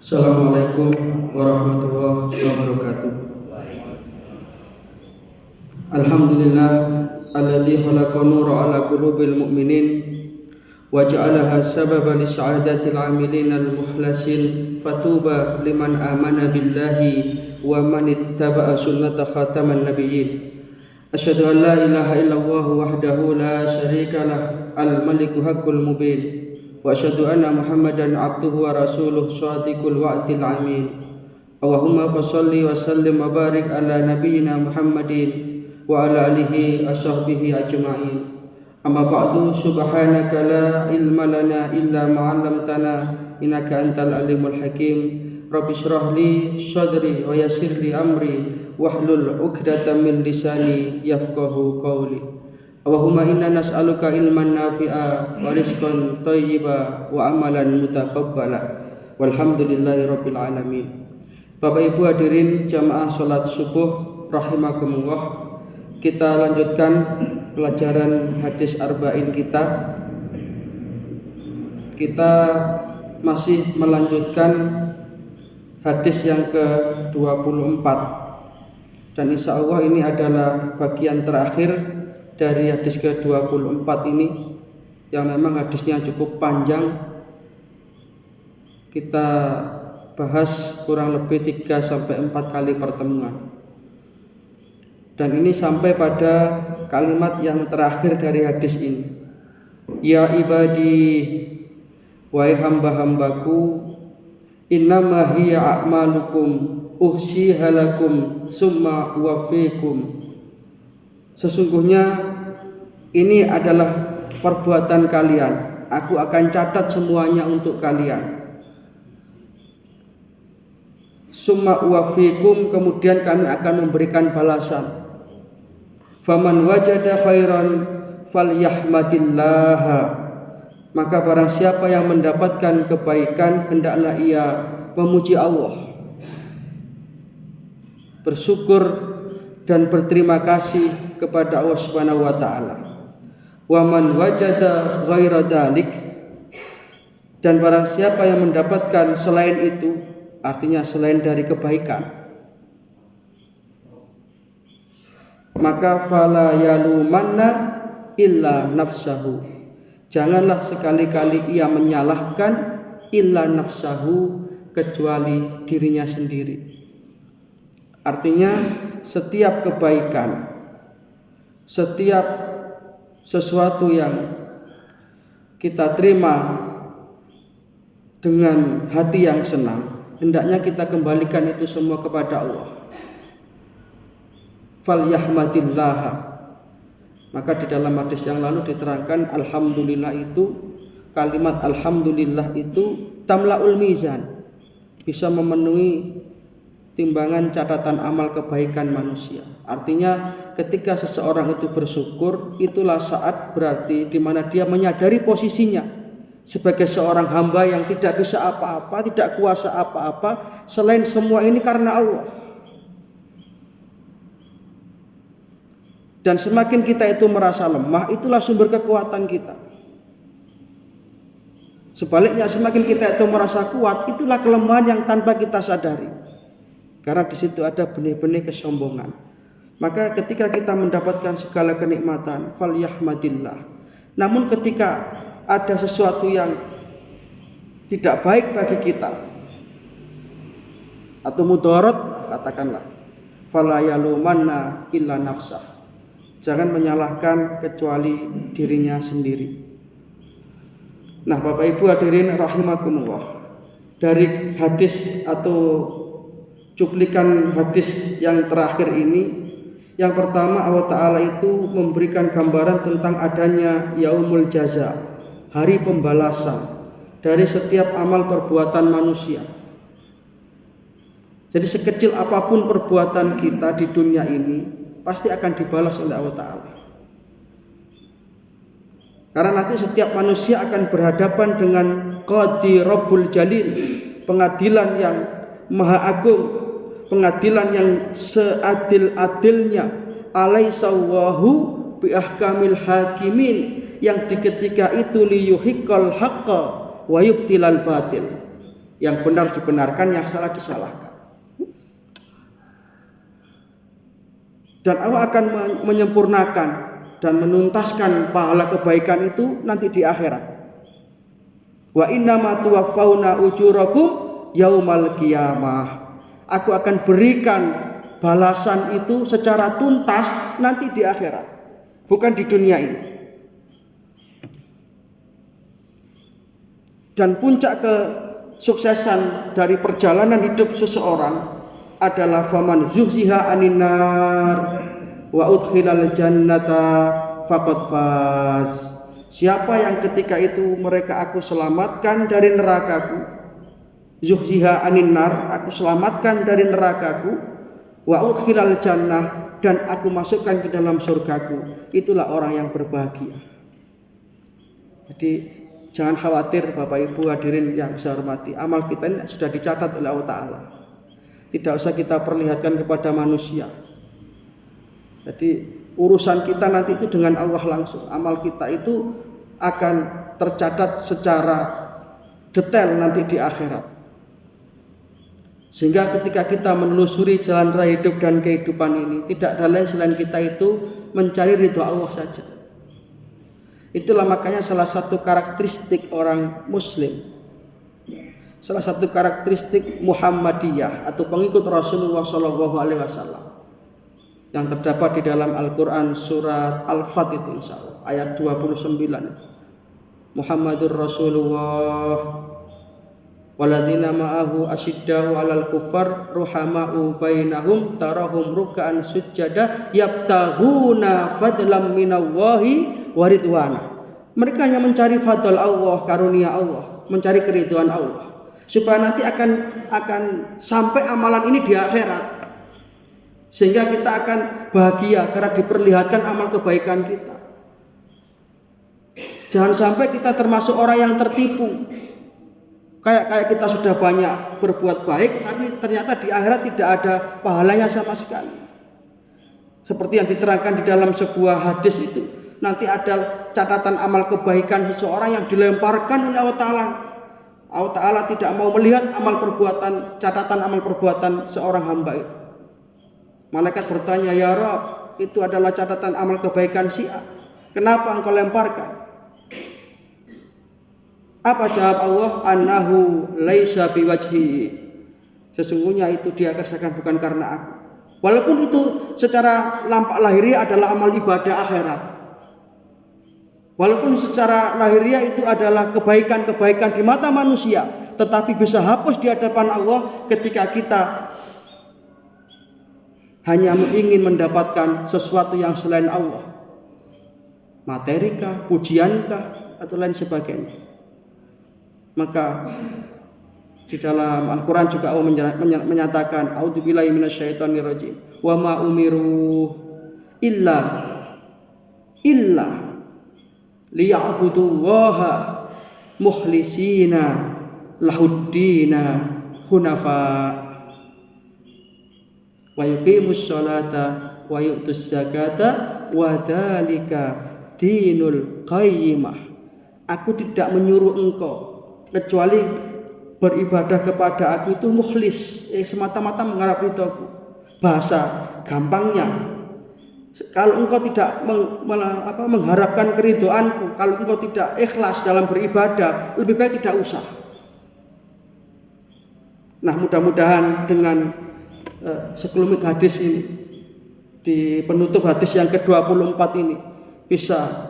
Assalamualaikum warahmatullahi wabarakatuh. Alhamdulillah alladzi khalaqa nura ala qulubil mu'minin wa ja'alaha sababan li sa'adatil 'amilin al-mukhlasin fatuba liman amana billahi wa man ittaba'a sunnata khataman nabiyyin. Asyhadu an la ilaha illallah wahdahu la syarikalah al-maliku haqqul mubin. Wa asyhadu anna Muhammadan abduhu wa rasuluh shadiqul wa'dil amin. Allahumma fasholli wa sallim wa barik ala nabiyyina Muhammadin wa ala alihi ashabbihi ajma'in. Amma ba'du, subhanaka la ilma lana illa ma 'allamtana innaka antal alimul hakim. Rabbi shrah li sadri wa yassir li amri wahlul 'uqdatam min lisani yafqahu qawli. Allahumma inna nas'aluka ilman nafi'a wa rizqan thayyiba wa amalan mutaqabbala walhamdulillahi rabbil alamin. Bapak Ibu hadirin jamaah salat subuh rahimakumullah, kita lanjutkan pelajaran hadis arba'in kita. Kita masih melanjutkan hadis yang ke-24 dan insya Allah ini adalah bagian terakhir dari hadis ke-24 ini, yang memang hadisnya cukup panjang. Kita bahas kurang lebih 3-4 kali pertemuan. Dan ini sampai pada kalimat yang terakhir dari hadis ini. Ya ibadi, wahai hamba-hambaku, innama hiya a'malukum uhsiha lakum summa uwaffikum. Sesungguhnya ini adalah perbuatan kalian, aku akan catat semuanya untuk kalian. Summa uwaffikum, kemudian kami akan memberikan balasan. Faman wajada khairan falyahmadillah, maka barang siapa yang mendapatkan kebaikan hendaklah ia memuji Allah, bersyukur dan berterima kasih kepada Allah Subhanahu wa taala. Wa man wajada ghaira dzalik, dan barang siapa yang mendapatkan selain itu, artinya selain dari kebaikan, maka fala yalumanna illa nafsahu, janganlah sekali-kali ia menyalahkan illa nafsahu, kecuali dirinya sendiri. Artinya setiap kebaikan, setiap sesuatu yang kita terima dengan hati yang senang, hendaknya kita kembalikan itu semua kepada Allah. Falyahmadillah. Maka di dalam hadis yang lalu diterangkan, alhamdulillah itu, kalimat alhamdulillah itu tamlaul mizan, bisa memenuhi timbangan catatan amal kebaikan manusia. Artinya ketika seseorang itu bersyukur, itulah saat berarti di mana dia menyadari posisinya sebagai seorang hamba yang tidak bisa apa-apa, tidak kuasa apa-apa, selain semua ini karena Allah. Dan semakin kita itu merasa lemah, itulah sumber kekuatan kita. Sebaliknya, semakin kita itu merasa kuat, itulah kelemahan yang tanpa kita sadari. Karena di situ ada benih-benih kesombongan. Maka ketika kita mendapatkan segala kenikmatan, falyahmadillah. Namun ketika ada sesuatu yang tidak baik bagi kita atau mudarat, katakanlah fala yalumanna illa nafsah. Jangan menyalahkan kecuali dirinya sendiri. Nah, Bapak Ibu hadirin rahimakumullah, dari hadis atau cuplikan hadis yang terakhir ini, yang pertama Allah Ta'ala itu memberikan gambaran tentang adanya yaumul jaza, hari pembalasan dari setiap amal perbuatan manusia. Jadi sekecil apapun perbuatan kita di dunia ini pasti akan dibalas oleh Allah Ta'ala. Karena nanti setiap manusia akan berhadapan dengan Qadi Rabbul Jalil, pengadilan yang maha agung, pengadilan yang seadil-adilnya, alaisawahu bi ahkamil hakimin, yang di ketika itu liyuhiqqal haqqa wa yubtilal batil. Yang benar dibenarkan, yang salah disalahkan. Dan Allah akan menyempurnakan dan menuntaskan pahala kebaikan itu nanti di akhirat. Wa innama tuwaffawna ujurakum yaumal qiyamah. Aku akan berikan balasan itu secara tuntas nanti di akhirat, bukan di dunia ini. Dan puncak kesuksesan dari perjalanan hidup seseorang adalah faman zuhziha 'anil nar wa udkhilal jannata faqad faz. Siapa yang ketika itu mereka aku selamatkan dari nerakaku, zuhziha 'anil nar, aku selamatkan dari nerakaku, wa udkhilal jannah, dan aku masukkan ke dalam surgaku, itulah orang yang berbahagia. Jadi jangan khawatir Bapak Ibu hadirin yang saya hormati, amal kita ini sudah dicatat oleh Allah Ta'ala. Tidak usah kita perlihatkan kepada manusia. Jadi urusan kita nanti itu dengan Allah langsung. Amal kita itu akan tercatat secara detail nanti di akhirat. Sehingga ketika kita menelusuri jalan raya hidup dan kehidupan ini, tidak ada lain selain kita itu mencari ridho Allah saja. Itulah makanya salah satu karakteristik orang Muslim, salah satu karakteristik Muhammadiyah atau pengikut Rasulullah SAW yang terdapat di dalam Al-Quran surat Al-Fat itu insyaallah ayat 29 itu. Muhammadur Rasulullah waladina ma'ahu asyiddau 'alal kuffar ruhama'u bainahum tarahum ruk'an sujjada yabtaghuna fadlam minallahi wa ridwana. Mereka hanya mencari fadl Allah, karunia Allah, mencari keridhaan Allah, supaya nanti akan sampai amalan ini di akhirat, sehingga kita akan bahagia karena diperlihatkan amal kebaikan kita. Jangan sampai kita termasuk orang yang tertipu, kayak kita sudah banyak berbuat baik tapi ternyata di akhirat tidak ada pahalanya sama sekali. Seperti yang diterangkan di dalam sebuah hadis itu, nanti ada catatan amal kebaikan seseorang yang dilemparkan oleh Allah Ta'ala. Allah Ta'ala tidak mau melihat catatan amal perbuatan seorang hamba itu. Malaikat bertanya, ya Rabb, itu adalah catatan amal kebaikan si A, kenapa engkau lemparkan? Apa jawab Allah? Annahu laisa biwajhi. Sesungguhnya itu dia kerjakan bukan karena aku. Walaupun itu secara nampak lahiriah adalah amal ibadah akhirat, walaupun secara lahiriah itu adalah kebaikan-kebaikan di mata manusia, tetapi bisa hapus di hadapan Allah ketika kita hanya ingin mendapatkan sesuatu yang selain Allah, materikah, pujiankah, atau lain sebagainya. Maka di dalam Al-Quran juga Allah menyatakan, a'udzubillahi minasyaitonirrajim, wa ma umiru illa liya'budullaha mukhlisina lahuddina hunafa wa yuqimus sholata wa yu'tus zakata wa dzalika dinul qayyimah. Aku tidak menyuruh engkau kecuali beribadah kepada aku itu mukhlis, semata-mata mengharap ridhoku. Bahasa gampangnya, kalau engkau tidak mengharapkan keridhoanku, kalau engkau tidak ikhlas dalam beribadah, lebih baik tidak usah. Nah, mudah-mudahan dengan sekelumit hadis ini, di penutup hadis yang ke-24 ini, bisa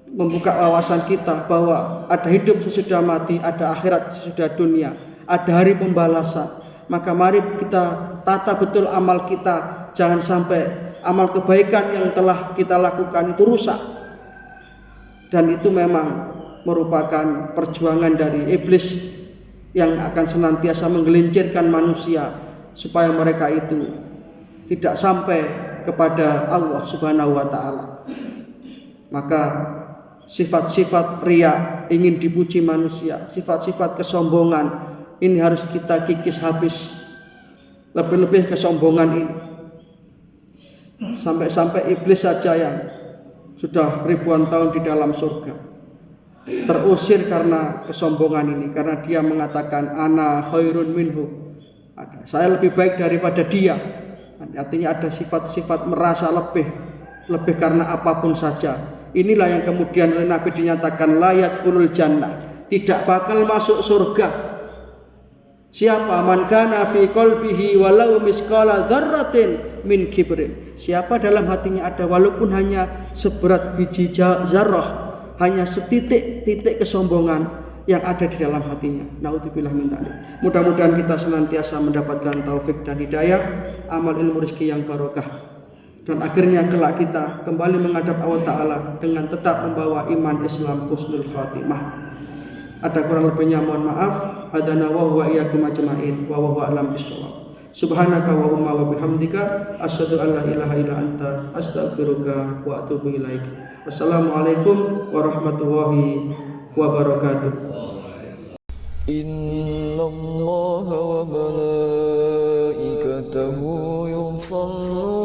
membuka wawasan kita bahwa ada hidup sesudah mati, ada akhirat sesudah dunia, ada hari pembalasan. Maka mari kita tata betul amal kita, jangan sampai amal kebaikan yang telah kita lakukan itu rusak. Dan itu memang merupakan perjuangan dari iblis yang akan senantiasa menggelincirkan manusia supaya mereka itu tidak sampai kepada Allah Subhanahu wa Ta'ala. Maka sifat-sifat riya, ingin dipuji manusia, sifat-sifat kesombongan, ini harus kita kikis habis. Lebih-lebih kesombongan ini, sampai-sampai iblis saja yang sudah ribuan tahun di dalam surga, terusir karena kesombongan ini, karena dia mengatakan ana khairun minhu, saya lebih baik daripada dia. Artinya ada sifat-sifat merasa lebih karena apapun saja. Inilah yang kemudian oleh Nabi dinyatakan la yadkhulul jannah, tidak bakal masuk surga. Siapa? Man kana fi qalbihi walau misqala dzarratin min kibrin. Siapa dalam hatinya ada walaupun hanya seberat biji zarrah, hanya setitik kesombongan yang ada di dalam hatinya. Naudzubillah min dzalik. Mudah-mudahan kita senantiasa mendapatkan taufik dan hidayah, amal ilmu rezeki yang barokah. Dan akhirnya kelak kita kembali menghadap Allah Ta'ala dengan tetap membawa iman Islam husnul khatimah. Ada kurang lebihnya mohon maaf. Hadana wa huwa iyyakum ajma'in wa huwa a'lam bissawab. Subhanaka wa humma wa bihamdika asyhadu an la ilaha illa anta astaghfiruka wa atubu ilaik. Wassalamualaikum warahmatullahi wabarakatuh. Innallaha wa malaikatahu yusholluna